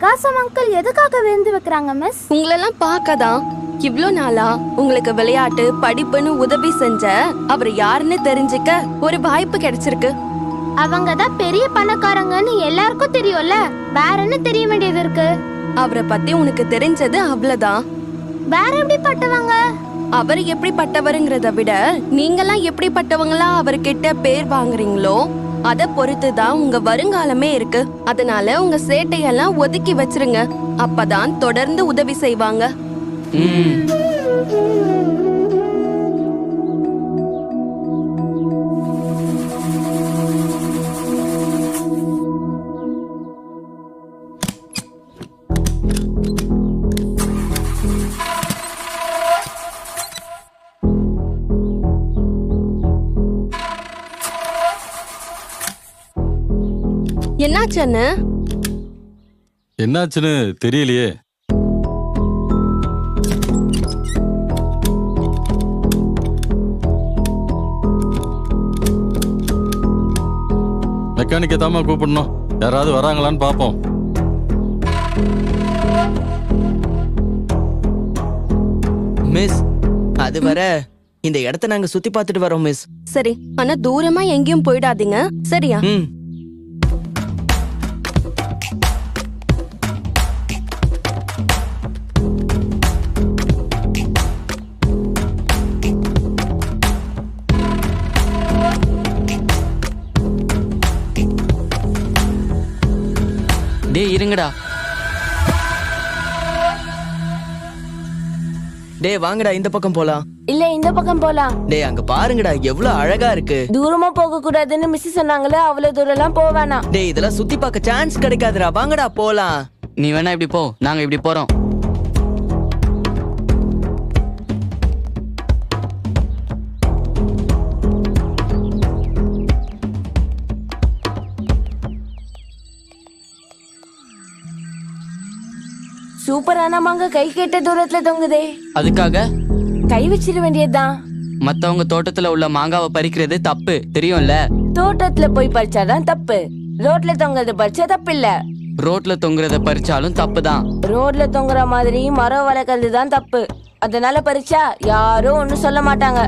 பிரகாசம் அங்கிள் எதுக்காக விருந்து வைக்கிறாங்க மிஸ்? உங்களெல்லாம் பார்க்கதான் இவ்ளோ நாளா உங்களுக்கு விளையாட்டு படிப்புன்னு உதவி செஞ்ச அவர் யாருன்னு தெரிஞ்சுக்க ஒரு வாய்ப்பு கிடைச்சிருக்கு. அவங்க தான் பெரிய பணக்காரங்கன்னு எல்லாருக்கும் தெரியும்ல, வேற என்ன தெரிய வேண்டியது இருக்கு? அவரை பத்தி உனக்கு தெரிஞ்சது அவ்வளவுதான். வேற எப்படி பட்டவங்க? அவர் எப்படிப்பட்டவருங்கிறத விட நீங்கெல்லாம் எப்படிப்பட்டவங்களா அவர்கிட்ட பேர் வாங்குறீங்களோ அத பொறுத்துதான் உங்க வருங்காலமே இருக்கு. அதனால உங்க சேட்டையெல்லாம் ஒதுக்கி வச்சிருங்க, அப்பதான் தொடர்ந்து உதவி செய்வாங்க. என்னாச்சுன்னு என்னாச்சுன்னு தெரியலையே. மெக்கானிக்கை தாமா கூப்பிடணும், யாராவது வராங்களான்னு பாப்போம். மிஸ், அது வர இந்த இடத்த நாங்க சுத்தி பார்த்துட்டு வரோம் மிஸ். சரி, ஆனா தூரமா எங்கேயும் போயிடாதீங்க, சரியா? டேய் இருங்கடா. டேய் வாங்கடா, இந்த பக்கம் போலாம். இல்ல இந்த பக்கம் போலாம். டேய் அங்க பாருங்கடா, எவ்வளவு அழகா இருக்கு. தூரமா போக கூடாதுன்னு மிஸ் சொன்னாங்களே, அவ்வளவு தூரம் எல்லாம் போவானா. டேய் இதெல்லாம் சுத்தி பார்க்க சான்ஸ் கிடைக்காதுடா, வாங்கடா போலாம். நீ வேணா இப்படி போ, நாங்க இப்படி போறோம். சூப்பரான மாங்க கை கேட்ட தூரத்துல தொங்குதே. அதுக்காக கை வச்சிட வேண்டியதுதான். மத்தவங்க தோட்டத்துல உள்ள மாங்காவை பறிக்கிறது தப்பு, தெரியும்ல? தோட்டத்துல போய் பறிச்சாதான் தப்பு, ரோட்ல தொங்குறது பறிச்சா தப்பு இல்ல. ரோட்ல தொங்குறத பறிச்சாலும் தப்பு தான். ரோட்ல தொங்குற மாதிரி மரம் வளர்க்கறது தான் தப்பு. அதனால பறிச்சா யாரும் ஒண்ணும் சொல்ல மாட்டாங்க.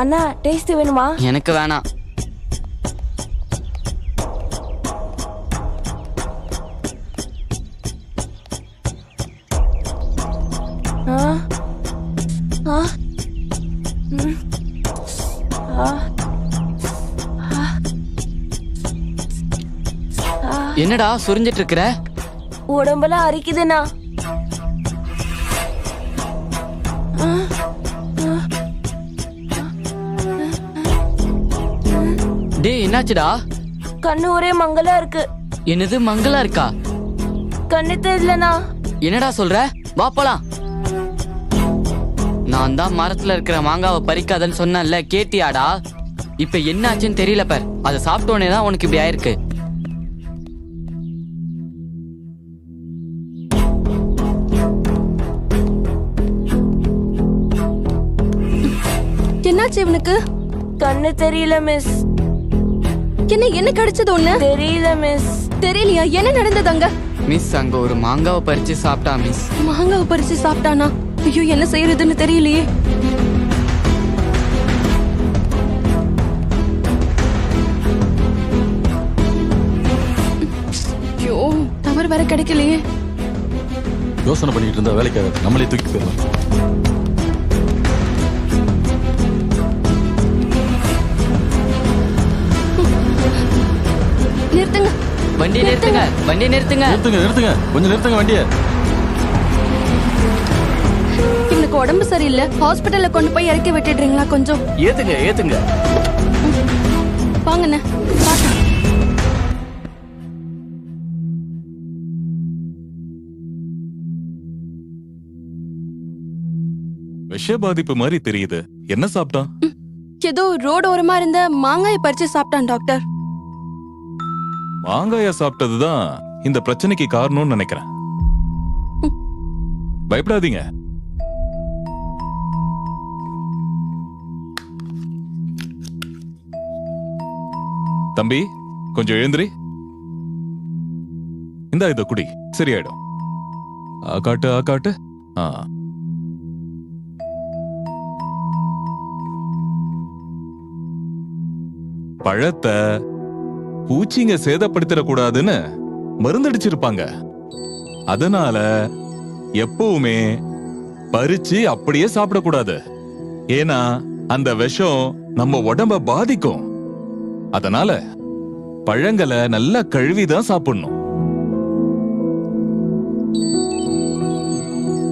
அண்ணா டேஸ்ட் வேணுமா? எனக்கு வேணாம். என்னடா சுரிஞ்சிட்டு இருக்கிற? உடம்பெல்லாம் அரிக்குதுண்ணா. டேய் என்னாச்சுடா? கண்ணு ஒரே மங்கலா இருக்கு. என்னது மங்களா இருக்கா? கண்ணு தெரியலண்ணா. என்னடா சொல்ற? வா போலாம். நான் தான் மரத்துல இருக்கிற மாங்காவை பறிக்காதன்னு சொன்னேன்ல, கேட்டியாடா? இப்ப என்ன ஆச்சுன்னு தெரியல பார். அதை சாப்பிட்டோன்னே தான் உனக்கு இப்படி ஆயிருக்கு. என்னாச்சு இவனுக்கு? கண்ணு தெரியல மிஸ். என்ன கிடைச்சது? ஒண்ணு தெரியல மிஸ். தெரியலையா? என்ன நடந்தது அங்க? மிஸ் அங்க ஒரு மாங்காவை பறிச்சு சாப்பிட்டா மிஸ். மாங்காவை பறிச்சு சாப்பிட்டானா? ஐயோ, என்ன செய்யறதுன்னு தெரியலையே. ஐயோ, டவர் வேற கிடைக்கலையே. யோசனை பண்ணிட்டு இருந்தா வேலைக்காக, நம்மளே தூக்கி போயிடலாம். நிறுத்துங்க, வண்டி நிறுத்துங்க, வண்டி நிறுத்துங்க. நிறுத்துங்க நிறுத்துங்க, கொஞ்சம் நிறுத்துங்க வண்டியை. இவனுக்கு உடம்பு சரியில்லை, ஹாஸ்பிட்டல்ல கொண்டு போய் இறக்கி விட்டுடுறீங்களா? கொஞ்சம் ஏத்துங்க ஏத்துங்க. வாங்கண்ணே. விஷ பாதிப்பு மாதிரி தெரியுது. என்ன சாப்பிட்டான்? ஏதோ ரோடு ஓரமா இருந்த மாங்காயை பறிச்சு சாப்பிட்டான் டாக்டர். மாங்காய சாப்பிட்டதுதான் இந்த பிரச்சனைக்கு காரணம்னு நினைக்கிறேன். பயப்படாதீங்க. தம்பி கொஞ்சம் எழுந்திரி. இந்தா இத குடி, சரியாயிடும். காட்டு காட்டு. பழத்தை பூச்சிங்க சேதப்படுத்திடக்கூடாதுன்னு மருந்தடிச்சிருப்பாங்க. அதனால எப்பவுமே பறிச்சு அப்படியே சாப்பிடக்கூடாது. ஏன்னா அந்த விஷம் நம்ம உடம்ப பாதிக்கும். அதனால பழங்களை நல்லா கழுவிதான் சாப்பிடணும்.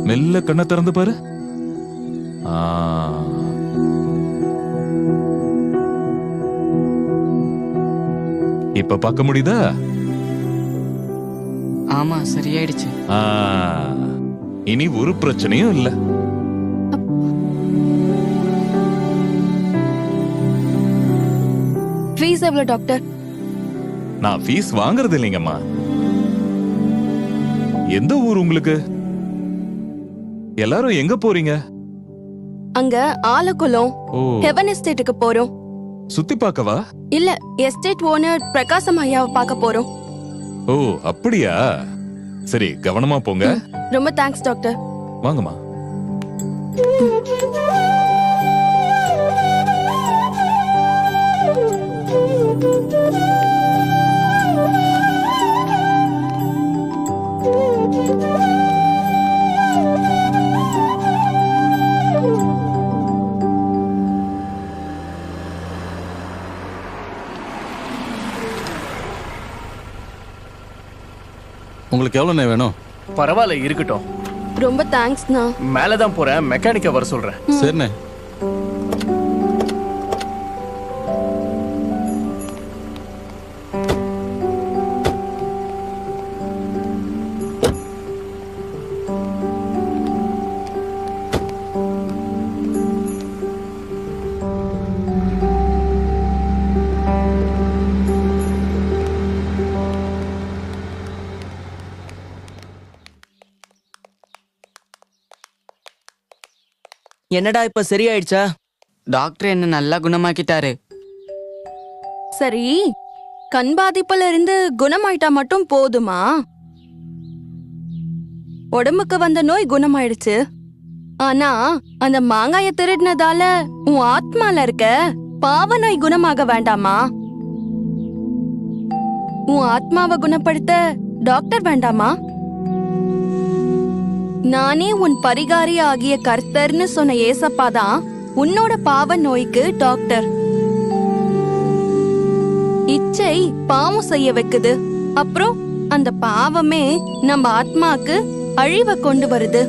மெல்ல கண்ணை திறந்து பாரு. இப்ப பார்க்க முடியுதா? ஆமா, சரியாயிடுச்சு. இனி ஒரு பிரச்சனையும் இல்ல. ஃபீஸ் எவ்வளவு டாக்டர்? நான் ஃபீஸ் வாங்குறது இல்லைங்கம்மா. எந்த ஊர் உங்களுக்கு? எல்லாரும் எங்க போறீங்க? அங்க ஆலக்குளம் ஹெவன் எஸ்டேட்டுக்கு போறோம். சுத்தி பார்க்கவா? இல்ல, எஸ்டேட் ஓனர் பிரகாசம் ஐயாவை பார்க்க போறோம். ஓ அப்படியா? சரி, கவனமா போங்க. ரொம்ப தேங்க்ஸ் டாக்டர். வாங்கம்மா. உங்களுக்கு எவ்வளவு வேணும்? பரவாயில்ல, இருக்கட்டும். ரொம்ப தேங்க்ஸ்ண்ணா. மேலதான் போறேன், மெக்கானிக்க வர சொல்றேன். சரிண்ணே. என்னடா இப்ப சரியாயிடுச்சா? டாக்டர் என்ன நல்லா குணமாக்கிட்டாரு. சரி, கண் பாதிப்புல இருந்து குணமாயிட்டா மட்டும் போதுமா? உடம்புக்கு வந்த நோய் குணமாயிடுச்சு. ஆனா அந்த மாங்காய திருடினதால உன் ஆத்மால இருக்க பாவ நோய் குணமாக வேண்டாமா? உன் ஆத்மாவை குணப்படுத்த டாக்டர் வேண்டாமா? நானே உன் பரிகாரி ஆகிய கர்த்தர்னு சொன்ன ஏசப்பா தான் உன்னோட பாவ நோய்க்கு டாக்டர். இச்சை பாவம் செய்ய வைக்குது. அப்புறம் அந்த பாவமே நம்ம ஆத்மாக்கு அழிவை கொண்டு வருது.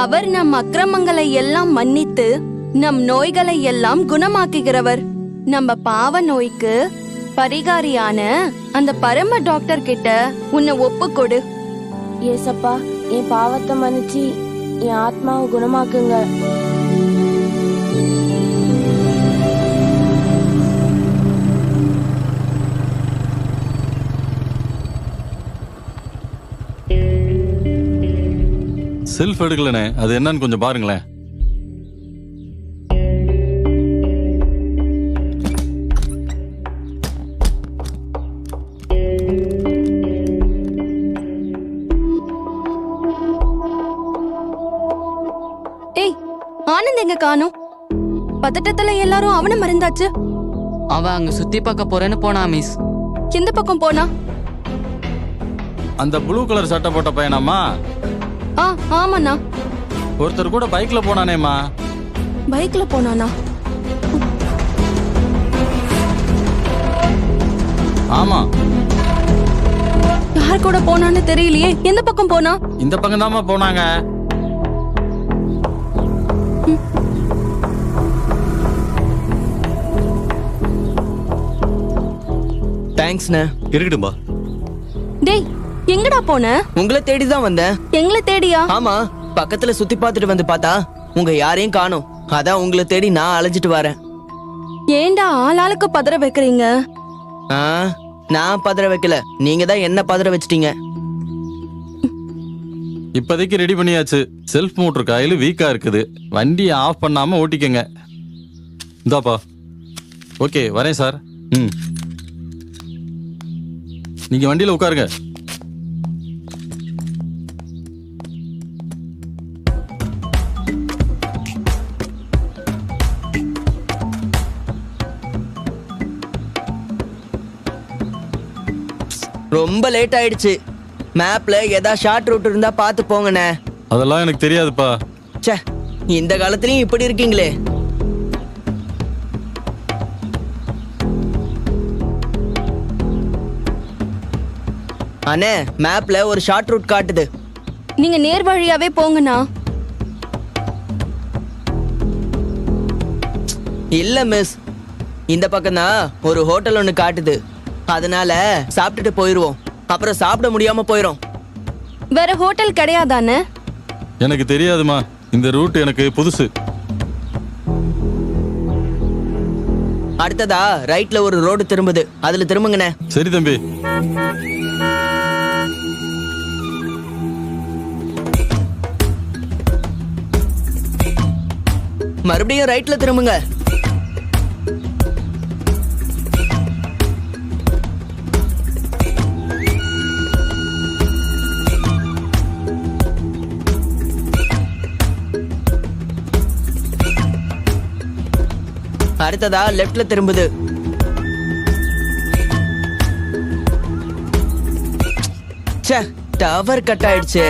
அவர் நம் அக்கிரமங்களை எல்லாம் மன்னித்து நம் நோய்களை எல்லாம் குணமாக்குகிறவர். நம்ம பாவ நோய்க்கு பரிகாரியான அந்த பரம டாக்டர் கிட்ட உன்னை ஒப்புக்கொடு. ஏசப்பா, என் பாவத்தை மன்னிச்சு என் ஆத்மாவை குணமாக்குங்க. செல்ஃப் எடுக்கலனே, அது என்னன்னு கொஞ்சம் பாருங்களேன். ஏய், ஆனந்த் எங்க காணோம்? பதட்டத்துல எல்லாரும் அவனை மறந்தாச்சு. அவன் அங்க சுத்தி பார்க்க போறேன்னு போனா மிஸ். எந்த பக்கம் போனா? அந்த ப்ளூ கலர் சட்டை போட்ட பையனாமா? ஆமாண்ணா. ஒருத்தர் கூட பைக்ல போனானேம்மா. பைக்ல போனானா? ஆமா. யார் கூட போனான்னு தெரியலையே. எந்த பக்கம் போனா? இந்த பக்கம் தாமா போனாங்க. தேங்க்ஸ்ண்ணே. இருக்கட்டும்பா. டேய், எங்கடா போன? உங்களை தேடிதான் வந்தேன். எங்களை தேடியா? ஆமா, பக்கத்துல சுத்தி பார்த்துட்டு வந்து பார்த்தா உங்க யாரையும் காணோம். அதான் உங்களை தேடி நான் அலைஞ்சிட்டு வரேன். ஏண்டா ஆளாளுக்கு பதற வைக்கிறீங்க? நான் பதற வைக்கல, நீங்க தான் என்ன பதற வச்சிட்டீங்க. இப்போதைக்கு ரெடி பண்ணியாச்சு. செல்ஃப் மோட்டர் காயில் வீக்கா இருக்குது. வண்டியை ஆஃப் பண்ணாம ஓட்டிக்கங்க. இந்தாப்பா. ஓகே வரேன் சார். ம், நீங்க வண்டியில உட்காருங்க. ரொம்ப லேட் ஆயிடுச்சு. மேப்ல ஏதா ஷார்ட் ரூட் இருந்தா பார்த்து போங்கண்ணே. அதெல்லாம் எனக்கு தெரியாதுப்பா. ச்சே, இந்த காலத்துலயும் இப்படி இருக்கீங்களே. அண்ணே, மேப்ல ஒரு ஷார்ட் ரூட் காட்டுது. நீங்க நேர் வழியாவே போங்கண்ணா. இல்ல மிஸ், இந்த பக்கம் தான் ஒரு ஹோட்டல் ஒன்று காட்டுது. அதனால சாப்பிட்டுட்டு போயிருவோம். அப்புறம் சாப்பிட முடியாம போயிரும். வேற ஹோட்டல் கிடையாதானே? எனக்கு தெரியாதுமா, இந்த ரூட் எனக்கு புதுசு. அடுத்ததா ரைட்ல ஒரு ரோடு திரும்புது, அதுல திரும்புங்கண்ணே. சரி தம்பி. மறுபடியும் ரைட்ல திரும்புங்க. அடுத்ததா லெஃப்ட்ல திரும்புது. ச்சே, டவர் கட் ஆயிடுச்சு.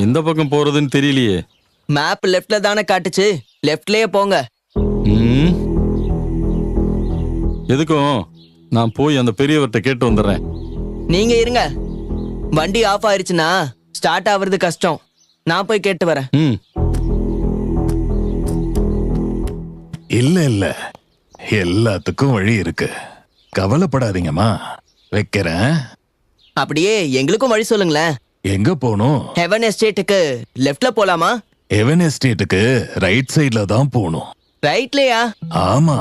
எந்த பக்கம் போறதுன்னு தெரியலையே. மேப் லெஃப்ட்ல தானே காட்டுச்சு, லெஃப்ட்லயே போங்க. ம், எதுக்கும் நான் போய் அந்த பெரியவர்கிட்ட கேட்டு வந்துடுறேன். நீங்க இருங்க. வண்டி ஆஃப் ஆயிருச்சுன்னா ஸ்டார்ட் ஆவறது கஷ்டம். நான் போய் கேட்டு வரேன். ம், இல்ல இல்ல, எல்லாத்துக்கும் வழி இருக்கு. கவலைப்படாதீங்கம்மா, வைக்கிறேன். அப்படியே எங்களுக்கும் வழி சொல்லுங்களேன். எங்க போகணும்? ஹெவன் எஸ்டேட்டுக்கு லெஃப்ட்ல போலாமா? எவன் எஸ்டேட்டுக்கு ரைட் சைட்ல தான் போகணும். ரைட்லயா? ஆமா,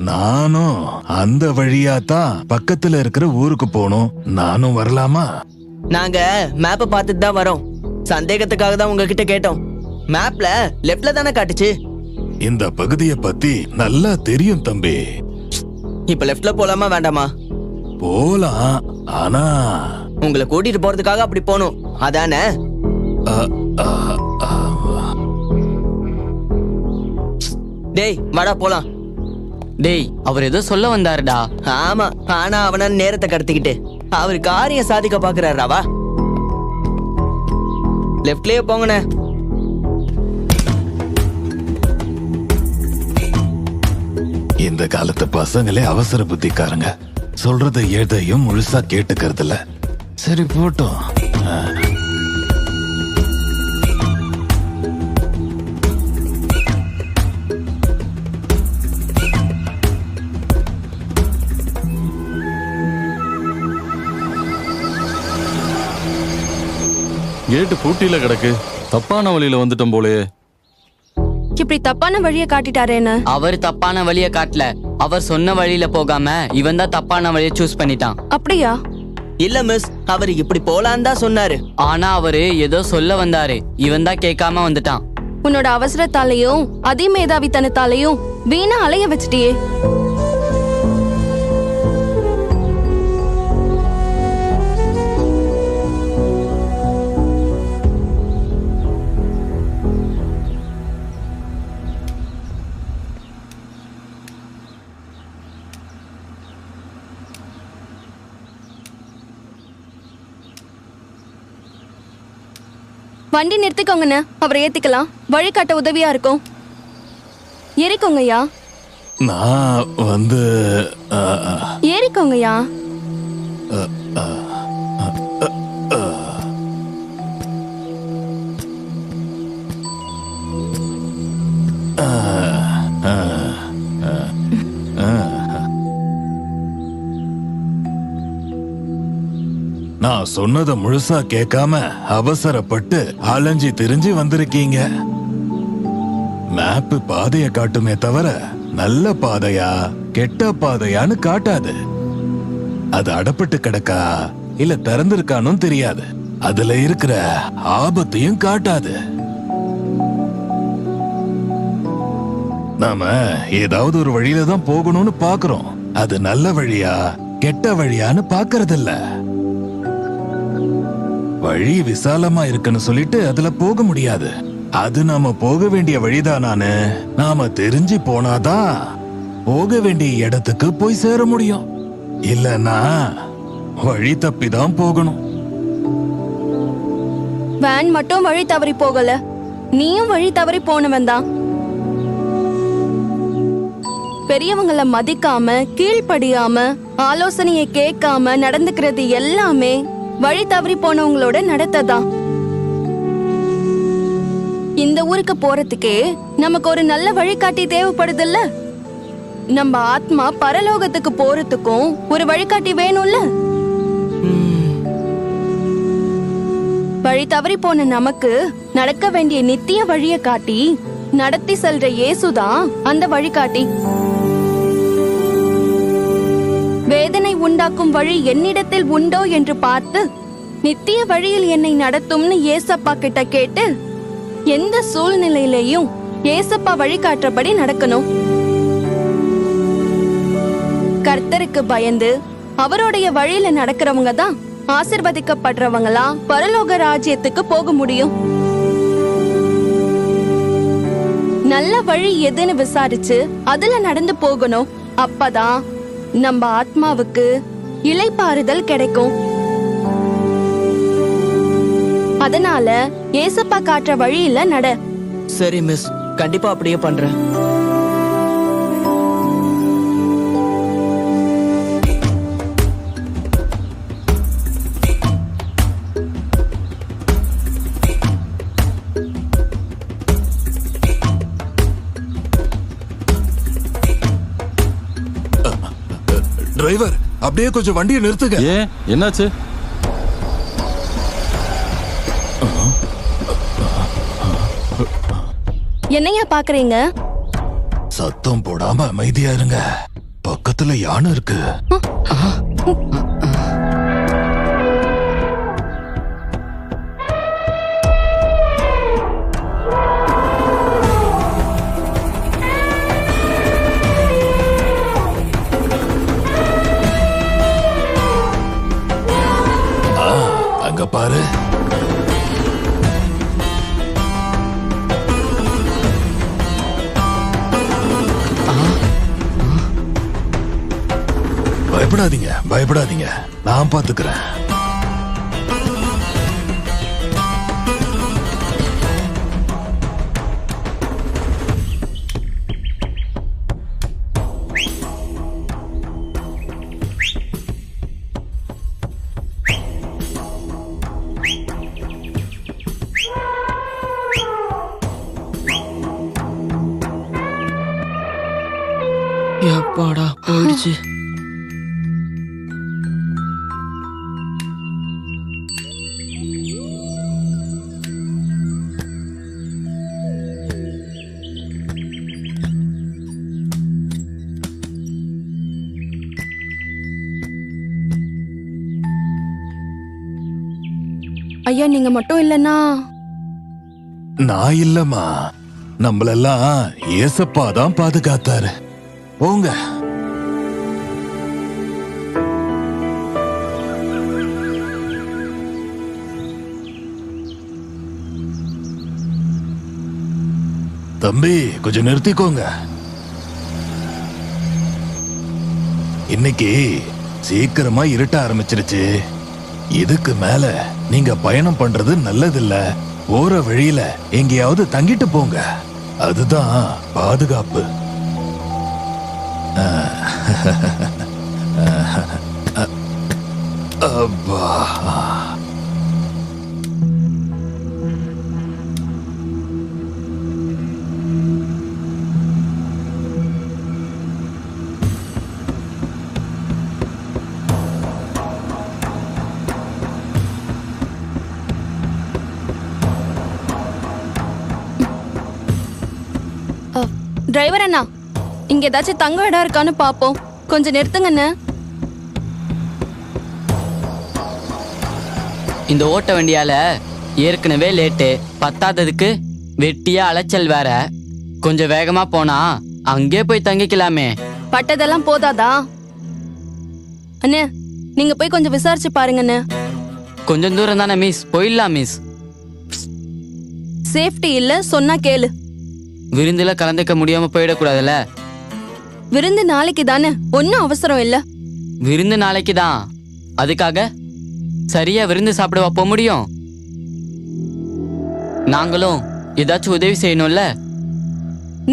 நானும் அந்த வழியா தான் பக்கத்துல இருக்கிற ஊருக்கு போகணும். நானும் வரலாமா? நாங்க மேப்பை பார்த்துட்டு தான் வரோம். சந்தேகத்துக்காக தான் உங்ககிட்ட கேட்டோம். மேப்ல லெஃப்ட்ல தானே காட்டுச்சு. இந்த பகுதியை பத்தி நல்லா தெரியும் தம்பி. இப்ப லெஃப்ட்ல போலாமா வேண்டாமா? போலாம், ஆனா உங்களை கூட்டிட்டு போறதுக்காக அப்படி போகணும், அதானே? டேய் வாடா போலாம். டேய், அவர் ஏதோ சொல்ல வந்தாருடா. ஆமா, ஆனா அவன நேரத்தை கடத்திக்கிட்டு அவர் காரியம் சாதிக்க பாக்குறாருவா. லெஃப்ட்லயே போங்கண்ணே. இந்த காலத்து பசங்களே அவசர புத்திக்காரங்க. சொல்றத எதையும் முழுசா கேட்டுக்கிறது இல்ல. சரி போட்டோம். கேட்டு பூட்டியில கிடக்கு. தப்பான வழியில வந்துட்டோம் போலே. இப்படி தப்பான வழியை காட்டிட்டாரேன்னு. அவர் தப்பான வழியை காட்டல. அவர் சொன்ன வழியில போகாம இவன் தான் தப்பான வழியை சூஸ் பண்ணிட்டான். அப்படியா? இல்ல மிஸ், அவர் இப்படி போலான்னு தான் சொன்னாரு. ஆனா அவரு ஏதோ சொல்ல வந்தாரு, இவன் தான் கேட்காம வந்துட்டான். உன்னோட அவசரத்தாலையும் அதிமேதாவித்தனத்தாலையும் வீணா அலைய வச்சிட்டியே. வண்டி நிறுத்திக்கோங்கண்ணே, அவரை ஏத்திக்கலாம். வழிகாட்ட உதவியா இருக்கும். ஏறிக்கோங்கய்யா. நான் வந்து ஏறிக்கோங்கய்யா. நான் சொன்னதை முழுசா கேட்காம அவசரப்பட்டு அலைஞ்சி திரிஞ்சு வந்திருக்கீங்க. மேப்பு பாதைய காட்டுமே தவிர நல்ல பாதையா கெட்ட பாதையான்னு காட்டாது. அது அடப்பட்டு கிடக்கா இல்ல திறந்திருக்கானும் தெரியாது. அதுல இருக்கிற ஆபத்தையும் காட்டாது. நாம ஏதாவது ஒரு வழியில தான் போகணும்னு பாக்குறோம். அது நல்ல வழியா கெட்ட வழியான்னு பாக்குறதில்ல. வழி விசாலமா இருக்குன்னு சொல்லிட்டு அதுல போக முடியாது. அது நாம போக வேண்டிய வழிதானான்னு நாம தெரிஞ்சு போனாதான் போக வேண்டிய இடத்துக்கு போய் சேர முடியும். இல்லன்னா வழி தப்பிதான் போகணும். வேன் மட்டும் வழி தவறி போகல, நீயும் வழி தவறி போனவன் தான். பெரியவங்கள மதிக்காம கீழ்ப்படியாம ஆலோசனையை கேட்காம நடந்துக்கிறது எல்லாமே வழி தவறி போனவங்களோட நடத்ததான். இந்த ஊருக்கு போறதுக்கே நமக்கு ஒரு நல்ல வழிகாட்டி தேவைப்படுதுல்ல. நம்ம ஆத்மா பரலோகத்துக்கு போறதுக்கும் ஒரு வழிகாட்டி வேணும்ல. வழி தவறி போன நமக்கு நடக்க வேண்டிய நித்திய வழிய காட்டி நடத்தி செல்ற இயேசுதான் அந்த வழிகாட்டி. வேதனை உண்டாக்கும் வழி என்னிடத்தில் உண்டோ என்று பார்த்து நித்திய வழியில் என்னை நடத்தும்னு ஏசப்பா கிட்ட கேட்டு எந்த சூழ்நிலையிலையும் ஏசப்பா வழிகாட்டுறபடி நடக்கணும். கர்த்தருக்கு பயந்து அவருடைய வழியில நடக்கிறவங்க தான் ஆசிர்வதிக்கப்படுறவங்களா பரலோக ராஜ்யத்துக்கு போக முடியும். நல்ல வழி எதுன்னு விசாரிச்சு அதுல நடந்து போகணும். அப்பதான் நம்ம ஆத்மாவுக்கு இளைப்பாறுதல் கிடைக்கும். அதனால ஏசப்பா காட்டுற வழியில நட. சரி மிஸ், கண்டிப்பா அப்படியே பண்றேன். டிரைவர், அப்படியே கொஞ்சம் வண்டியை நிறுத்துங்க. ஏன், என்னாச்சு? என்னையா பாக்குறீங்க? சத்தம் போடாம அமைதியா இருங்க. பக்கத்துல யானை இருக்கு. அங்க பாரு. பயப்படாதீங்க, பயப்படாதீங்க, நான் பாத்துக்கிறேன். எப்பாடா போயிடுச்சு. ஐயா, நீங்க மட்டும் இல்லன்னா நான் இல்லம்மா, நம்மளெல்லாம் ஏசப்பா தான் பாதுகாத்தாரு. போங்க. தம்பி, கொஞ்சம் நிறுத்திக்கோங்க. இன்னைக்கு சீக்கிரமா இருட்ட ஆரம்பிச்சிருச்சு. இதுக்கு மேல நீங்க பயணம் பண்றது நல்லதில்ல. போற வழியில எங்கேயாவது தங்கிட்டு போங்க, அதுதான் பாதுகாப்பு. அப்பா, டிரைவர் அண்ணா, இங்க ஏதாச்சும் தங்க இடம் இருக்கான்னு பாப்போம். கொஞ்சம் நிறுத்துங்கண்ணே. இந்த ஓட்ட வண்டியால ஏற்கனவே லேட்டு, பத்தாததுக்கு வெட்டியா அலைச்சல் வேற. கொஞ்சம் வேகமா போனா அங்கே போய் தங்கிக்கலாமே. பட்டதெல்லாம் போதாதா அண்ணே? நீங்க போய் கொஞ்சம் விசாரிச்சு பாருங்கண்ணே. கொஞ்சம் தூரம் தானே மிஸ், போயிடலாம் மிஸ். சேஃப்டி இல்ல சொன்னா கேளு. விருந்துல கலந்துக்க முடியாம போயிடக்கூடாதுல்ல. விருந்து நாளைக்கு தானே, ஒன்னும் அவசரம் இல்ல. விருந்து நாளைக்கு தான், அதுக்காக சரியா விருந்து சாப்பிடவா போக முடியும்? நாங்களும் ஏதாச்சும் உதவி செய்யணும்ல.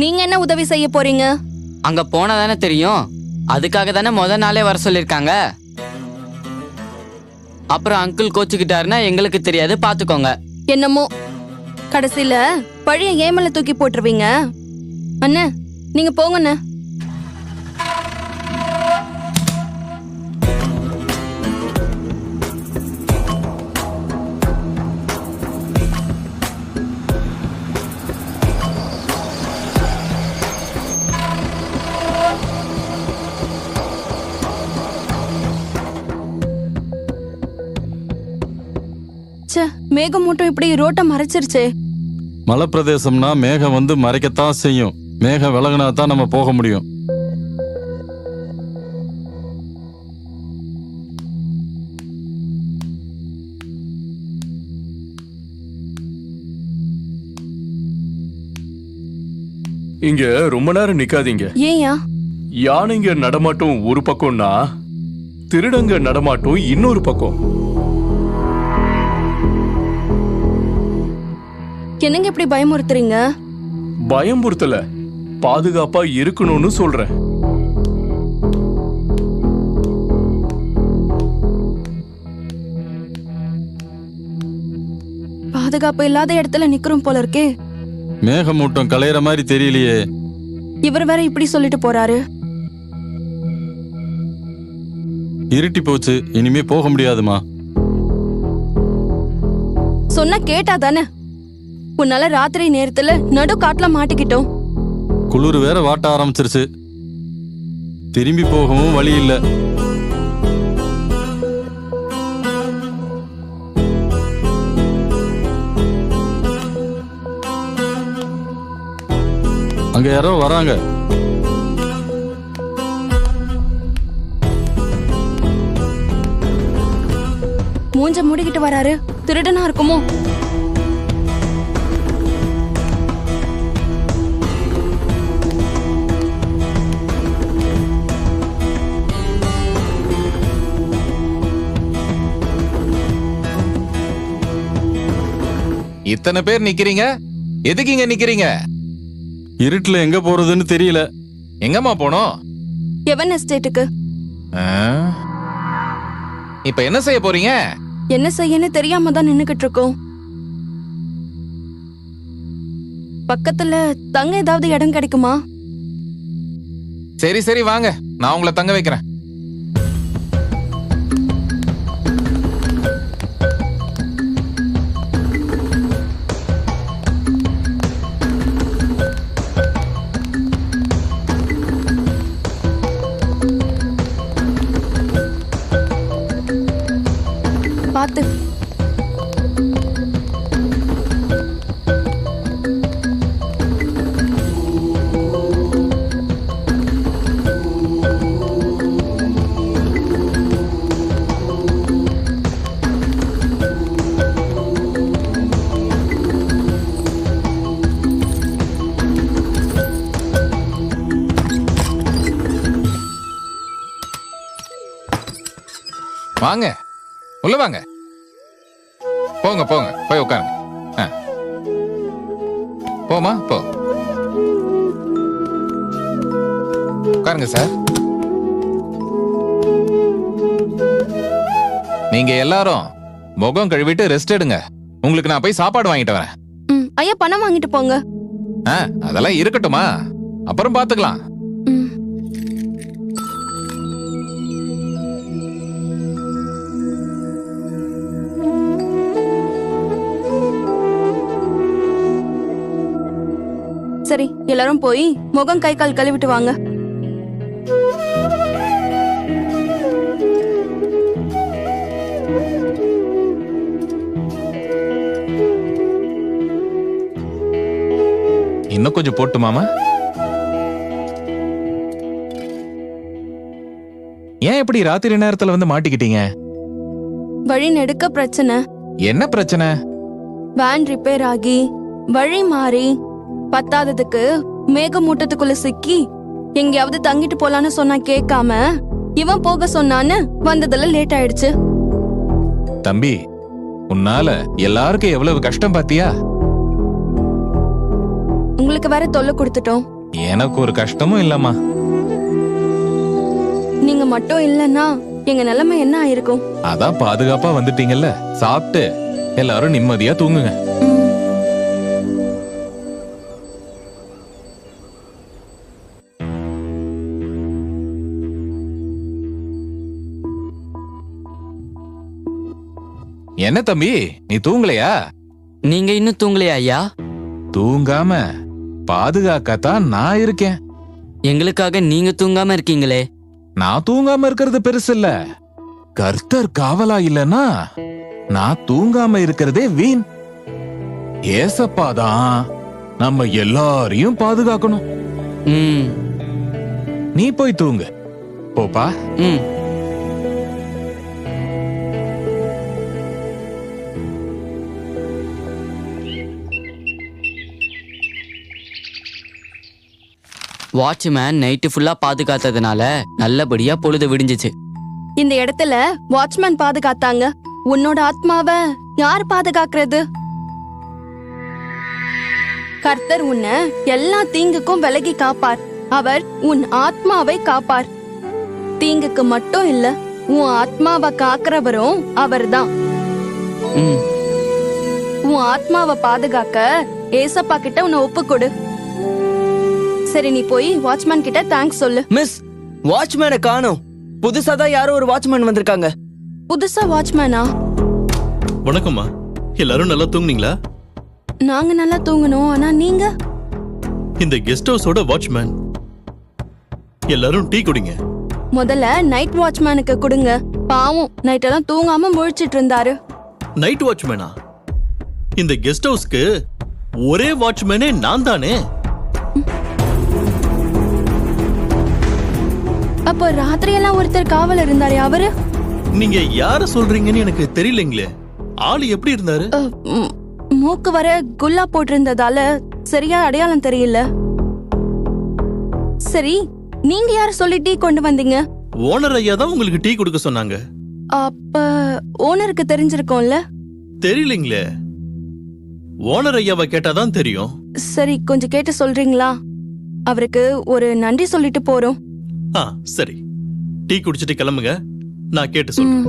நீங்க என்ன உதவி செய்ய போறீங்க? அங்க போனா தானே தெரியும். அதுக்காக தானே முத நாளே வர சொல்லிருக்காங்க. அப்புறம் அங்கிள் கோச்சுக்கிட்டாருன்னா எங்களுக்கு தெரியாது, பாத்துக்கோங்க. என்னமோ கடைசியில பழைய ஏமல தூக்கி போட்டுருவீங்க. அண்ணே நீங்க போங்கண்ணே. மேகமூட்டம் இப்படி ரோட்டை மறைச்சிருச்சே. மலைப்பிரதேசம்னா மேகம் வந்து மறைக்கத்தான் செய்யும். மேகம் விலகினா தான் நம்ம போக முடியும். இங்க ரொம்ப நேரம் நிக்காதீங்க. ஏயா? யானைங்க நடமாட்டம் ஒரு பக்கம்னா திருடங்க நடமாட்டம் இன்னொரு பக்கம். என்னங்க இப்படி பயமுறுத்துறீங்க? பயம்புறுத்தல, பாதுகாப்பா இருக்கணும்னு சொல்றேன். பாதுகாப்பு இல்லாத இடத்துல நிக்கிறோம் போல இருக்கே. மேகமூட்டம் கலையிற மாதிரி தெரியலையே. இவர் வேற இப்படி சொல்லிட்டு போறாரு. இருட்டி போச்சு, இனிமே போக முடியாதுமா. சொன்னா கேட்டா தானே. உன்னால ராத்திரி நேரத்துல நடு காட்டுல மாட்டிக்கிட்டோம். குளிர் வேற வாட்ட ஆரம்பிச்சிருச்சு. திரும்பி போகவும் வழி இல்ல. அங்க யாரோ வராங்க. மூஞ்ச மூடிக்கிட்டு வராரு. திருடனா இருக்குமோ? இத்தனை பேர் நிக்கிறீங்க, எதுக்கு இங்க நிக்கிறீங்க? இருட்டுல எங்க போறதுன்னு தெரியல. எங்கம்மா போனோம்? எவன் எஸ்டேட்டுக்கு. இப்ப என்ன செய்ய போறீங்க? என்ன செய்யன்னு தெரியாம தான் நின்னுகிட்டு இருக்கோம். பக்கத்துல தங்க ஏதாவது இடம் கிடைக்குமா? சரி சரி வாங்க, நான் உங்களை தங்க வைக்கிறேன். பாத்து. வாங்க, உள்ள வாங்க. போங்க போங்க, போய் உட்காருங்க. போமா போ, உட்காருங்க சார். நீங்க எல்லாரும் முகம் கழுவிட்டு ரெஸ்ட் எடுங்க. உங்களுக்கு நான் போய் சாப்பாடு வாங்கிட்டு வரேன். ஐயா பணம் வாங்கிட்டு போங்க. அதெல்லாம் இருக்கட்டுமா, அப்புறம் பாத்துக்கலாம். சரி, எல்லாரும் போய் முகம் கை கால் கழுவிட்டு வாங்க. இன்னும் கொஞ்சம் போட்டு மாமா. ஏன் இப்படி ராத்திரி நேரத்துல வந்து மாட்டிக்கிட்டீங்க? வழி நெடுக்க பிரச்சனை. என்ன பிரச்சனை? வேன் ரிப்பேர் ஆகி வழி மாறி பத்தாததுக்கு மேகமூட்டத்துக்குள்ள சிக்கி எங்கேயாவது தங்கிட்டு போலான்னு சொன்னா கேட்காம இவன் போக சொன்னான்னு வந்ததுல லேட் ஆயிடுச்சு. தம்பி, உன்னால எல்லாருக்கும் எவ்வளவு கஷ்டம் பாத்தியா? உங்களுக்கு வேற தொல்லை கொடுத்துட்டோம். எனக்கு ஒரு கஷ்டமும் இல்லம்மா. நீங்க மட்டும் இல்லன்னா எங்க நிலைமை என்ன ஆயிருக்கும்? அதான் பாதுகாப்பா வந்துட்டீங்கல்ல, சாப்பிட்டு எல்லாரும் நிம்மதியா தூங்குங்க. என்ன தம்பி, நீ தூங்கலையா? நீங்க இன்னும் தூங்கலையா ஐயா? தூங்காம பாதுகாக்கத்தான் நான் இருக்கேன். எங்களுக்காக நீங்க தூங்காம இருக்கீங்களே. நான் தூங்காம இருக்கிறது பெருசு இல்ல. கர்த்தர் காவலா இல்லனா நான் தூங்காம இருக்கிறதே வீண். ஏசப்பாதான் நம்ம எல்லாரையும் பாதுகாக்கணும். ம் நீ போய் தூங்கு போப்பா. ம் வாட்ச்மேன் நைட்டு ஃபுல்லா பாதுகாத்ததுனால நல்லபடியா பொழுது விடிஞ்சிச்சு. இந்த இடத்துல வாட்ச்மேன் பாதுகாத்தாங்க. உன்னோட ஆத்மாவை யார் பாதுகாக்கிறது? கர்த்தர் உன்னை எல்லா தீங்குக்கும் விலகி காப்பார். அவர் உன் ஆத்மாவை காப்பார். தீங்குக்கு மட்டும் இல்ல, உன் ஆத்மாவை காக்கிறவரும் அவர்தான். ம் உன் ஆத்மாவை பாதுகாக்க ஏசப்பா கிட்ட உன்னை ஒப்புக்கொடு. சரி, நீ போய் வாட்ச்மேன் கிட்ட தேங்க்ஸ் சொல்லு. மிஸ், வாட்ச்மேனை காணோம். புதுசா தான் யாரோ ஒரு வாட்ச்மேன் வந்திருக்காங்க. புதுசா வாட்ச்மேனா? வணக்கம்மா. எல்லாரும் நல்லா தூங்குனீங்களா? நாங்க நல்லா தூங்கணும். ஆனா நீங்க? இந்த கெஸ்ட் ஹவுஸோட வாட்ச்மேன். எல்லாரும் டீ குடிங்க. முதல்ல நைட் வாட்ச்மேனுக்கு கொடுங்க. பாவம், நைட்டெல்லாம் தூங்காம முழிச்சிட்டு இருந்தாரு. நைட் வாட்ச்மேனா? இந்த கெஸ்ட் ஹவுஸ்க்கு ஒரே வாட்ச்மேனே நான் தானே. அப்போ ராத்திரி எல்லாம் ஒருத்தர் காவல் இருந்தாரு, அவரு? நீங்க யார சொல்றீங்கன்னு எனக்கு தெரியலங்களே. ஆளு எப்படி இருந்தாரு? மூக்கு வர குல்லா போட்டிருந்ததால சரியா அடையாளம் தெரியல. சரி, நீங்க யார சொல்லி டீ கொண்டு வந்தீங்க? ஓனர் ஐயா தான் உங்களுக்கு டீ கொடுக்க சொன்னாங்க. அப்ப ஓனருக்கு தெரிஞ்சிருக்கும்ல? தெரியலங்களே. ஓனர் ஐயாவை கேட்டாதான் தெரியும். சரி, கொஞ்சம் கேட்டு சொல்றீங்களா? அவருக்கு ஒரு நன்றி சொல்லிட்டு போறோம். சரி, டீ குடிச்சிட்டு கிளம்புங்க, நான் கேட்டு சொல்றேன்.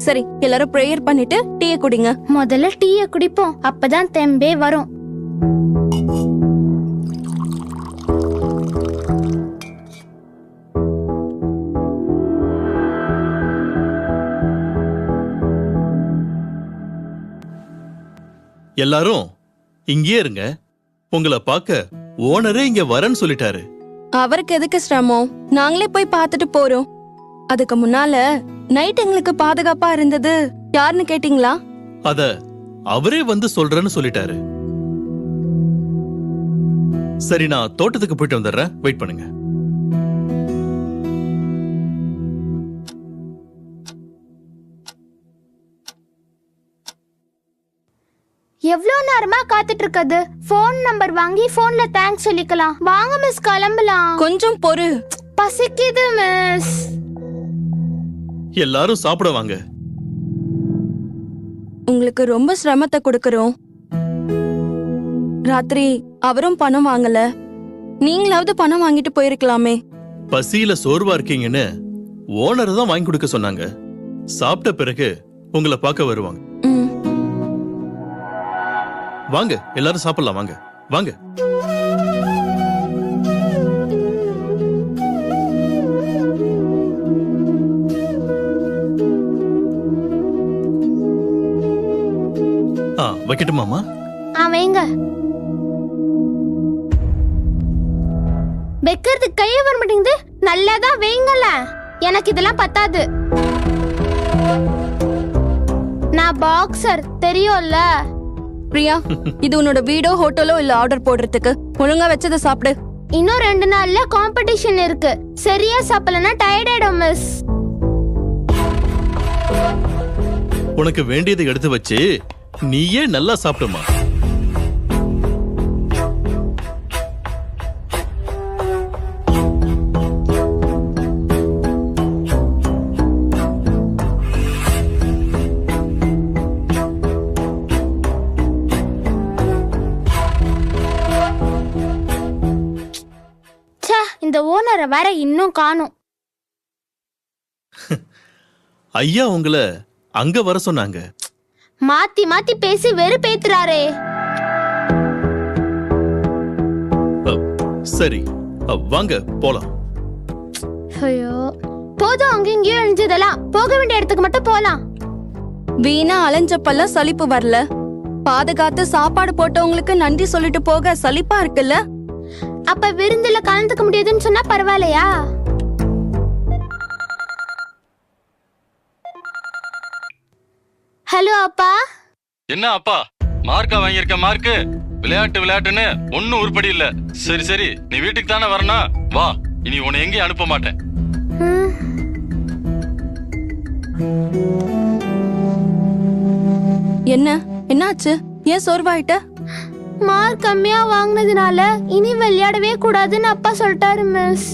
சரி, எல்லாரும் பிரேயர் பண்ணிட்டு டீயை குடிங்க. முதல்ல டீயை குடிப்போம், அப்பதான் தெம்பே வரும். எல்லாரும் இங்கே இருங்க. உங்களை பார்க்க ஓனரே இங்க வரேன்னு சொல்லிட்டாரு. அவருக்கு எதுக்கு சிரமம்? நாங்களே போய் பார்த்துட்டு போறோம். அதுக்கு முன்னால நைட் எங்களுக்கு பாதுகாப்பா இருந்தது யாருன்னு கேட்டீங்களா? அத அவரே வந்து சொல்றேன்னு சொல்லிட்டாரு. சரி, நான் தோட்டத்துக்கு போயிட்டு வந்துடுறேன். வெயிட் பண்ணுங்க. எவ்வளவு நேரமா காத்துட்டு இருக்குது? போன் நம்பர் வாங்கி போன்ல தேங்க்ஸ் சொல்லிக்கலாம். வாங்க மிஸ், கிளம்பலாம். கொஞ்சம் பொறு. பசிக்குது மிஸ். எல்லாரும் சாப்பிட வாங்க. உங்களுக்கு ரொம்ப சிரமத்தை கொடுக்கறோம். ராத்திரி அவரும் பணம் வாங்கல. நீங்களாவது பணம் வாங்கிட்டு போயிருக்கலாமே. பசியில சோர்வா இருக்கீங்கன்னு ஓனர் தான் வாங்கி கொடுக்க சொன்னாங்க. சாப்பிட்ட பிறகு உங்களை பார்க்க வருவாங்க. வாங்க, எல்லாரும் சாப்பிடலாம். வாங்க வாங்க. வைக்கட்டுமாமா? வைங்க. வைக்கிறதுக்கு கையே வர மாட்டேங்குது. நல்லாதான் வைங்கல. எனக்கு இதெல்லாம் பத்தாது. நான் பாக்ஸர் தெரியும்ல. பிரியா, இது உன்னோட வீடோ ஹோட்டலோ இல்ல ஆர்டர் போடுறதுக்கு. ஒழுங்கா வச்சதை சாப்பிடு. இன்னும் 2 நாள்ல காம்படிஷன் இருக்கு. சரியா சாப்பிடலன்னா டயர்ட் ஆயிடும் மிஸ். உனக்கு வேண்டியதை எடுத்து வச்சு நீயே நல்லா சாப்பிடுமா. இந்த ஓனரை வேற இன்னும் காணும். ஐயா உங்களை அங்க வர சொன்னாங்க. மாத்தி மாத்தி பேசி வெறுப்பேத்துறாரே. சரி வாங்க போலாம். ஐயோ போதும், அங்க இங்கேயும் எழுஞ்சதெல்லாம். போக வேண்டிய இடத்துக்கு மட்டும் போலாம். வீணா அலைஞ்சப்பெல்லாம் சலிப்பு வரல. பாதுகாத்து சாப்பாடு போட்டவங்களுக்கு நன்றி சொல்லிட்டு போக சலிப்பா இருக்குல்ல. அப்ப விருந்துல கலந்துக்க முடியாதுன்னு சொன்னா பரவாயில்லையா? ஹலோ அப்பா. என்ன அப்பா, மார்க்கா வாங்கியிருக்க? மார்க்கு விளையாட்டுன்னு ஒன்னும் உருப்படி இல்ல. சரி சரி, நீ வீட்டுக்கு தானே வரணும். வா, இனி உன்னை எங்கேயும் அனுப்ப மாட்டேன். என்னாச்சு? ஏன் சோர்வாயிட்ட? மார்க் கம்மியா வாங்கினதுனால இனி விளையாடவே கூடாதுன்னு அப்பா சொல்லிட்டாரு மிஸ்.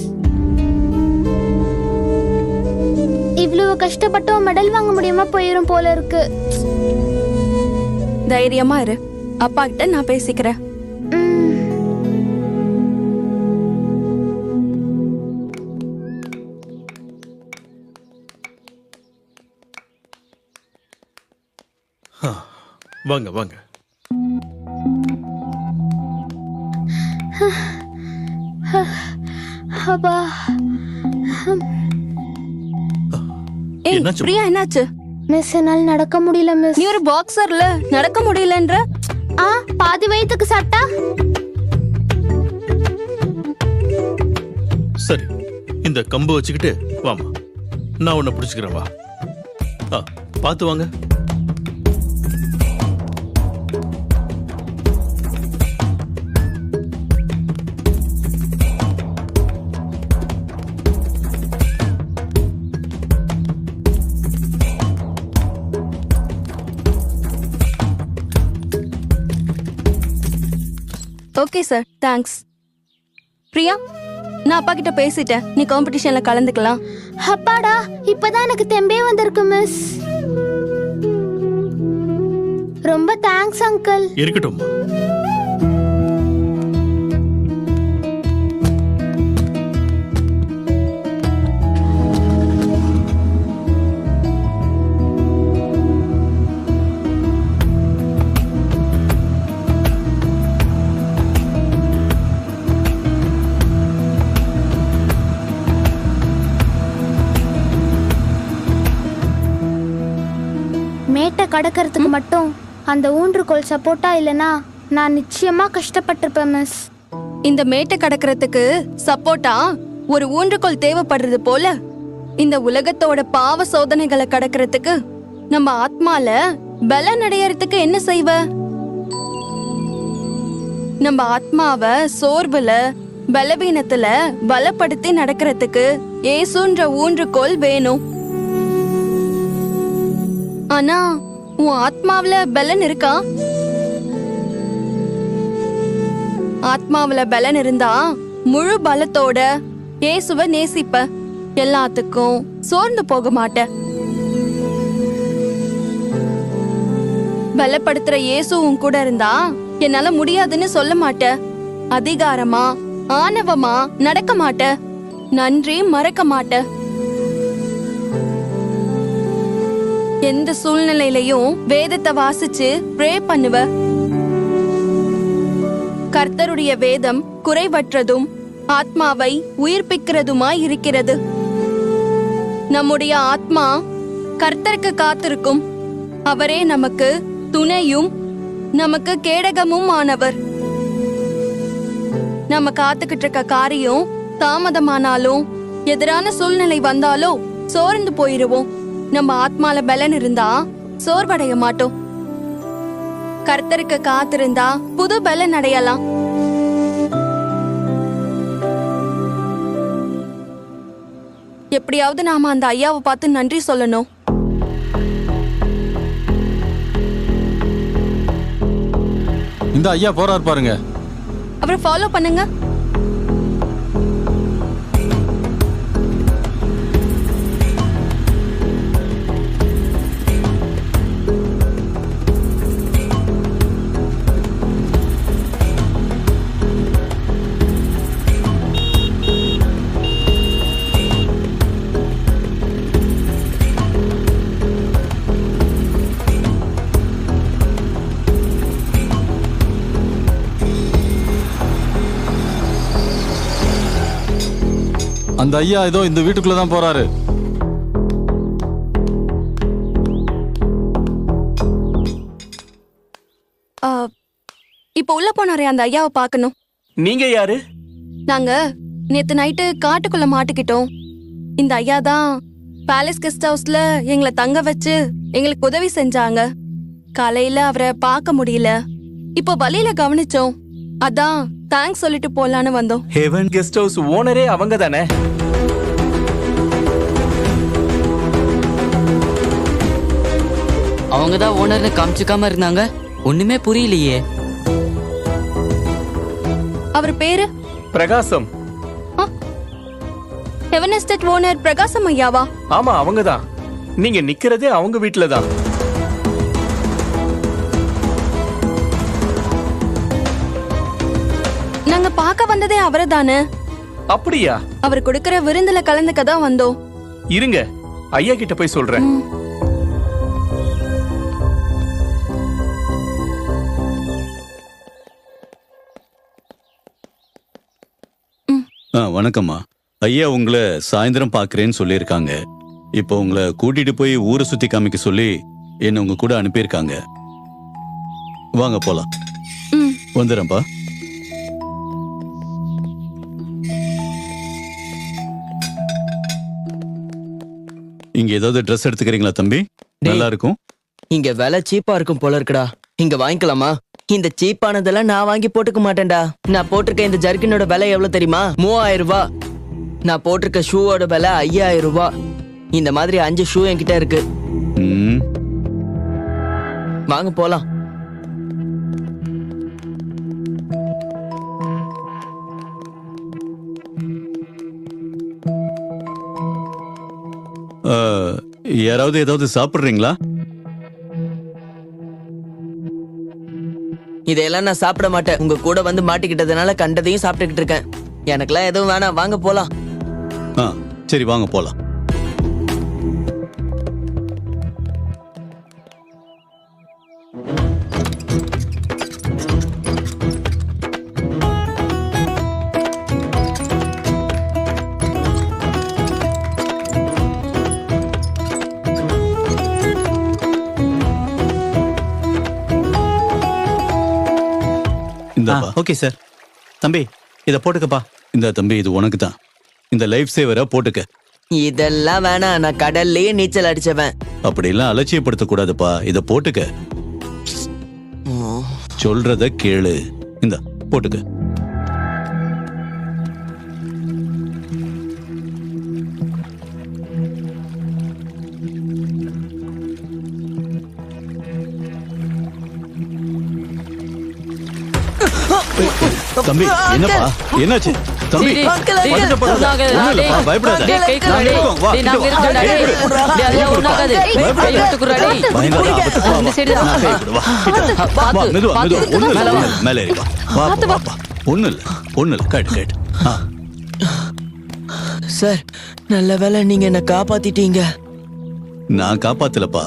இவ்வளவு கஷ்டப்பட்டும் மெடல் வாங்க முடியாம போயிரும் போல இருக்கு. தைரியமா இரு, அப்பா கிட்ட நான் பேசிக்கிறேன். வாங்க வாங்க. அப்பா. என்னாச்சு? பிரியா, என்னாச்சு? மிஸ் என்னால நடக்க முடியல மிஸ். நீ ஒரு பாக்ஸர்ல நடக்க முடியலன்ற? பாதி வயிற்றுக்கு சாப்பிட்டா. சரி, இந்த கம்பு வச்சுக்கிட்டு வாமா, நான் உன்னை பிடிச்சுக்கிறேன். வா, பார்த்து வாங்க. Okay sir, thanks. பிரியா, நான் அப்பா கிட்ட பேசிட்டேன். நீ காம்படிஷன்ல கலந்துக்கலாம். அப்பாடா, இப்பதான் எனக்கு தெம்பே வந்திருக்கு மிஸ். ரொம்ப தேங்க்ஸ் அங்கிள். இருக்கட்டும். மேட்டை கடக்கிறதுக்கு மட்டும் அந்த ஊன்றுகோல் சப்போர்ட்டா இல்லனா நான் நிச்சயமா கஷ்டப்பட்டிருப்பேன் மிஸ். இந்த மேட்டை கடக்கிறதுக்கு சப்போர்ட்டா ஒரு ஊன்றுகோல் தேவைப்படுறது போல, இந்த உலகத்தோட பாவ சோதனைகளை கடக்கிறதுக்கு நம்ம ஆத்மால பலம் அடையறதுக்கு என்ன செய்வ? நம்ம ஆத்மாவை சோர்வுல பலவீனத்துல பலப்படுத்தி நடக்கிறதுக்கு ஏசுன்ற ஊன்றுகோல் வேணும். ஆனா உன் ஆத்மாவில பலன் இருக்கா? ஆத்மாவில பலன் இருந்தா முழு பலத்தோட இயேசுவை நேசிப்ப. எல்லாத்துக்கும் சோர்ந்து போக மாட்ட. பலப்படுத்துற இயேசு உன் கூட இருந்தா என்னால முடியாதுன்னு சொல்ல மாட்ட. அதிகாரமா ஆணவமா நடக்க மாட்ட. நன்றி மறக்க மாட்ட. எந்த சூழ்நிலையிலையும் வேதத்தை வாசிச்சு ப்ரே பண்ணுவ. கர்த்தருடைய வேதம் குறைவற்றதும் ஆத்மாவை உயிர்ப்பிக்கிறதுமாய் இருக்கிறது. நம்முடைய ஆத்மா கர்த்தருக்கு காத்திருக்கும். அவரே நமக்கு துணையும் நமக்கு கேடகமும் ஆனவர். நம்ம காத்துக்கிட்டு இருக்க காரியம் தாமதமானாலும் எதிரான சூழ்நிலை வந்தாலும் சோர்ந்து போயிருவோம். நம்ம ஆத்மால பலன் இருந்தா சோர்வடைய மாட்டோம். கர்த்தருக்கு காத்திருந்தா புது பலன் அடையலாம். எப்படியாவது நாம அந்த ஐயாவை பார்த்து நன்றி சொல்லணும். இந்த ஐயா போறார் பாருங்க. அவரை ஃபாலோ பண்ணுங்க. அந்த ஐயா ஏதோ இந்த வீட்டுக்குள்ள தான் போறாரு. இப்ப உள்ள போனாரே அந்த ஐயாவை பார்க்கணும். நீங்க யாரு? நாங்க நேத்து நைட்டு காட்டுக்குள்ள மாட்டிக்கிட்டோம். இந்த ஐயா தான் பேலஸ் கெஸ்ட் ஹவுஸ்ல எங்களை தங்க வச்சு எங்களுக்கு உதவி செஞ்சாங்க. காலையில அவரை பார்க்க முடியல. இப்போ வழியில கவனிச்சோம். அதான் தேங்க்ஸ் சொல்லிட்டு போலான்னு வந்தோம். ஹெவன் கெஸ்ட் ஹவுஸ் ஓனரே அவங்க தானே? அவங்க தான் ஓனர்னு காமிச்சுக்காம இருந்தாங்க. ஒண்ணுமே புரியலையே. அவர் பேரு பிரகாசம். ஹெவன் எஸ்டேட் ஓனர் பிரகாசம் ஐயாவா? ஆமா, அவங்க தான். நீங்க நிக்கிறதே அவங்க வீட்டுல தான். நாங்க பார்க்க வந்ததே அவரை தானே. அப்படியா? அவர் கொடுக்கற விருந்துல கலந்துக்க தான் வந்தோம். இருங்க, ஐயா கிட்ட போய் சொல்றேன். வணக்கம்மா. ஐயா உங்களை சாயந்தரம் பாக்குறேன்னு சொல்லியிருக்காங்க. இப்போ உங்களை கூட்டிட்டு போய் ஊரை சுத்தி காமிக்க சொல்லி என்ன உங்க கூட அனுப்பியிருக்காங்க. வாங்க போலாம். வந்துடுறேன்ப்பா. இங்க ஏதாவது ட்ரெஸ் எடுத்துக்கிறீங்களா தம்பி? நல்லா இருக்கும். இங்க விலை சீப்பா இருக்கும் போல இருக்குடா. இங்க வாங்கிக்கலாமா? இந்த சீப்பானதெல்லாம் நான் வாங்கி போட்டுக்க மாட்டேன்டா. நான் போட்டிருக்க இந்த ஜர்க்கினோட விலை எவ்வளவு தெரியுமா? 3000 ரூபாய். நான் போட்டிருக்க ஷூவோட விலை 5000 ரூபாய். இந்த மாதிரி 5 ஷூ என்கிட்ட இருக்கு. வாங்க போலாம். யாராவது ஏதாவது சாப்பிடுறீங்களா? இதையெல்லாம் நான் சாப்பிட மாட்டேன். உங்க கூட வந்து மாட்டிக்கிட்டதுனால கண்டதையும் சாப்பிட்டுக்கிட்டு இருக்கேன். எனக்கெல்லாம் எதுவும் வேணாம். வாங்க போலாம். சரி வாங்க போலாம். Okay sir. தம்பி இத போட்டுக்கப்பா. இந்த தம்பி இது உனக்கு தான். இந்த லைஃப் சேவரை போட்டுக்க. இதெல்லாம் வேணாம். நான் கடல்லையே நீச்சல் அடிச்சவன். அப்படிலாம் அலட்சியப்படுத்த கூடாதுப்பா. இத போட்டுக்க. சொல்றத கேளு. இந்த போட்டுக்க. தம்பி என்னப்பா என்னாச்சு? தம்பி பயப்படாத. சார் நல்ல வேளை நீங்க என்ன காப்பாத்திட்டீங்க. நான் காப்பாத்தலப்பா.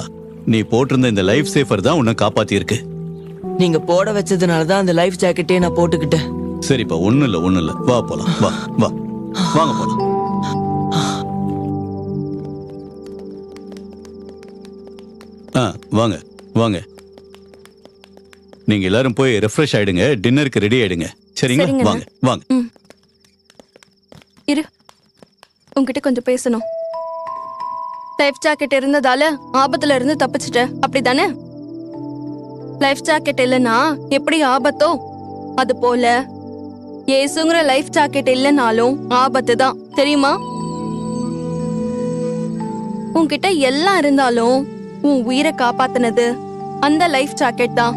நீ போட்டிருந்த இந்த லைஃப் சேஃபர் தான் உன்னை காப்பாத்தி இருக்கு. நீங்க போட வச்சதுனாலதான் அந்த லைஃப் ஜாக்கெட்டே நான் போட்டுக்கிட்டேன். சரிப்பா, ஒண்ணும் இல்ல. வா போலாம். வா வா வாங்க போலாம். வாங்க வாங்க. நீங்க எல்லாரும் போய் ரெஃப்ரெஷ் ஆயிடுங்க, டின்னருக்கு ரெடி ஆயிடுங்க. சரிங்களா? சரிங்கண்ணா. வாங்க வாங்க. இரு, உன்கிட்ட கொஞ்சம் பேசணும். லைஃப் ஜாக்கெட் இருந்ததால ஆபத்துல இருந்து தப்பிச்சிட்ட, அப்படிதானே? லைஃப் ஜாக்கெட் இல்லைன்னா எப்படி ஆபத்தோ அது போல ஏசுங்கிற லைஃப் ஜாக்கெட் இல்லைனாலும் ஆபத்து தான், தெரியுமா? உன்கிட்ட எல்லாம் இருந்தாலும் உன் உயிரை காப்பாத்தினது அந்த லைஃப் ஜாக்கெட் தான்.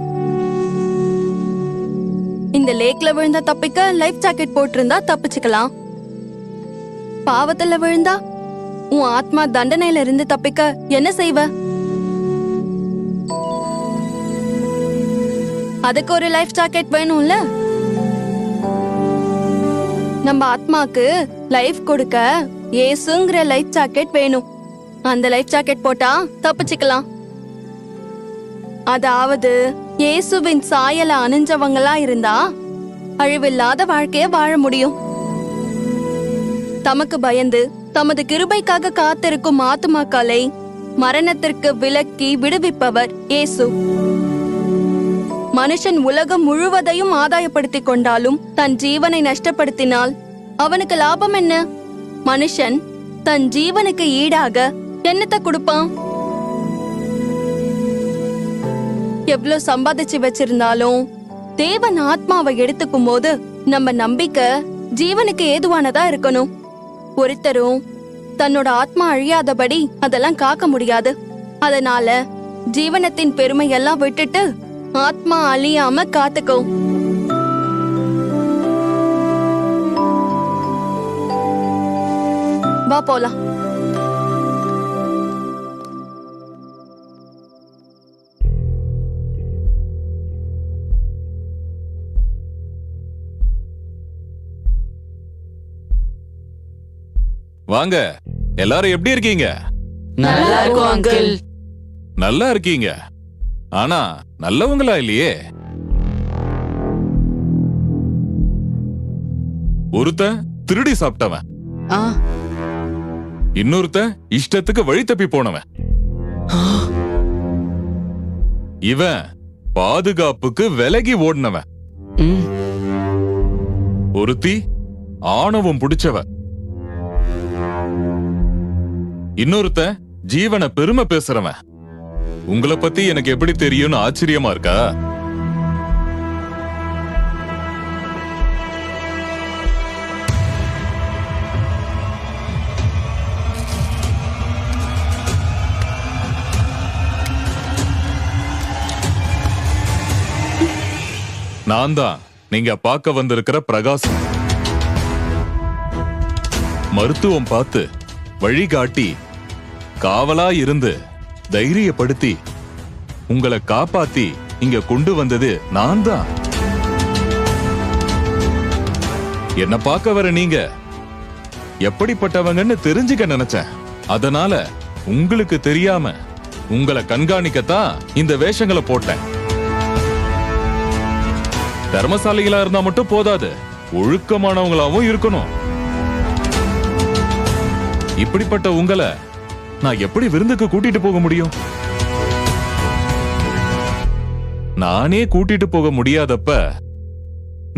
இந்த லேக்ல விழுந்தா தப்பிக்க லைஃப் ஜாக்கெட் போட்டிருந்தா தப்பிச்சுக்கலாம். பாவத்துல விழுந்தா உன் ஆத்மா தண்டனையில இருந்து தப்பிக்க என்ன செய்வ? அதுக்கு ஒரு லைஃப் ஜாக்கெட் வேணும்ல. நம்ம ஆத்மாக்கு லைஃப் கொடுக்க ஏசுங்கிற லைஃப் ஜாக்கெட் வேணும். அந்த லைஃப் ஜாக்கெட் போட்டா தப்பிச்சுக்கலாம். அதாவது இயேசுவின் சாயல அணிஞ்சவங்களா இருந்தா அழிவில்லாத வாழ்க்கைய வாழ முடியும். தமக்கு பயந்து தமது கிருபைக்காக காத்திருக்கும் ஆத்துமாக்களை மரணத்திற்கு விலக்கி விடுவிப்பவர் இயேசு. மனுஷன் உலகம் முழுவதையும் ஆதாயப்படுத்திக் கொண்டாலும் தன் ஜீவனை நஷ்டப்படுத்தினால் அவனுக்கு லாபம் என்ன? மனுஷன் தன் ஜீவனுக்கு ஈடாக என்னத்தை கொடுப்பான்? எவ்வளவு சம்பாதிச்சு வச்சிருந்தாலும் தேவன் ஆத்மாவை எடுத்துக்கும் போது நம்ம நம்பிக்கை ஜீவனுக்கு ஏதுவானதா இருக்கணும். ஒருத்தரும் தன்னோட ஆத்மா அழியாதபடி அதெல்லாம் காக்க முடியாது. அதனால ஜீவனத்தின் பெருமையெல்லாம் விட்டுட்டு ஆத்மா அழியாம காத்துக்கோ. வா போலாம். வாங்க, எல்லாரும் எப்படி இருக்கீங்க? நல்லா இருக்கும் அங்கிள். நல்லா இருக்கீங்க. ஆனா நல்லவங்களா இல்லையே. ஒருத்தன் திருடி சாப்பிட்டவன், இன்னொருத்தன் இஷ்டத்துக்கு வழி தப்பி போனவன், இவன் பாதுகாப்புக்கு விலகி ஓடினவன், ஒருத்தி ஆணவம் பிடிச்சவன், இன்னொருத்தன் ஜீவனை பெருமை பேசுறவன். உங்களை பத்தி எனக்கு எப்படி தெரியும்னு ஆச்சரியமா இருக்கா? நான் தான் நீங்க பார்க்க வந்திருக்கிற பிரகாசம். மருத்துவம் பார்த்து வழிகாட்டி காவலா இருந்து தைரியப்படுத்தி உங்களை காப்பாத்தி இங்க கொண்டு வந்தது நான் தான். என்ன பார்க்க வர நீங்க எப்படிப்பட்டவங்கன்னு தெரிஞ்சுக்க நினைச்சேன். அதனால உங்களுக்கு தெரியாம உங்களை கண்காணிக்கத்தான் இந்த வேஷங்களை போட்டேன். தர்மசாலிகளா இருந்தா மட்டும் போதாது, ஒழுக்கமானவங்களாவும் இருக்கணும். இப்படிப்பட்ட உங்களை நான் எப்படி விருந்துக்கு கூட்டிட்டு போக முடியும்? நானே கூட்டிட்டு போக முடியாதப்ப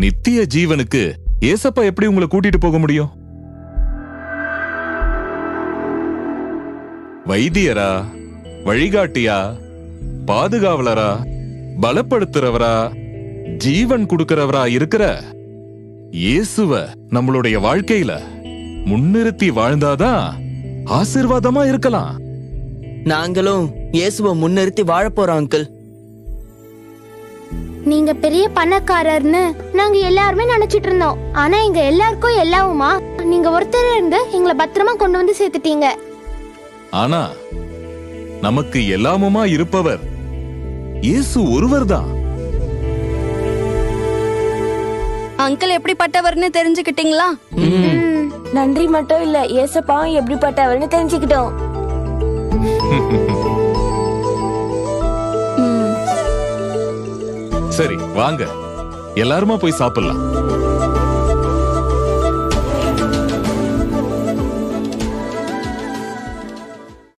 நித்திய ஜீவனுக்கு ஏசப்பா எப்படி உங்களை கூட்டிட்டு போக முடியும்? வைத்தியரா, வழிகாட்டியா, பாதுகாவலரா, பலப்படுத்துறவரா, ஜீவன் கொடுக்கிறவரா இருக்கிற இயேசுவ நம்மளுடைய வாழ்க்கையில முன்னிறுத்தி வாழ்ந்தாதான் ஆசீர்வாதமா இருக்கலாம். நாங்களும் இயேசுவை முன்னிறுத்தி வாழ போறோம் அங்கிள். நீங்க பெரிய பணக்காரர்னு நாங்க எல்லாருமே நினைச்சிட்டு இருந்தோம். ஆனா எங்க எல்லாருக்கும் எல்லாவுமா நீங்க ஒருத்தர் இருந்து எங்களை பத்திரமா கொண்டு வந்து சேர்த்துட்டீங்க. ஆனா நமக்கு எல்லாமுமா இருப்பவர் இயேசு ஒருவர்தான். அங்கிள் எப்படிப்பட்டவர்னு தெரிஞ்சுக்கிட்டீங்களா? நன்றி மட்டும் இல்ல, ஏசப்பாவும் எப்படிப்பட்டவர்னு தெரிஞ்சுக்கிட்டோம். சரி வாங்க, எல்லாருமா போய் சாப்பிடலாம்.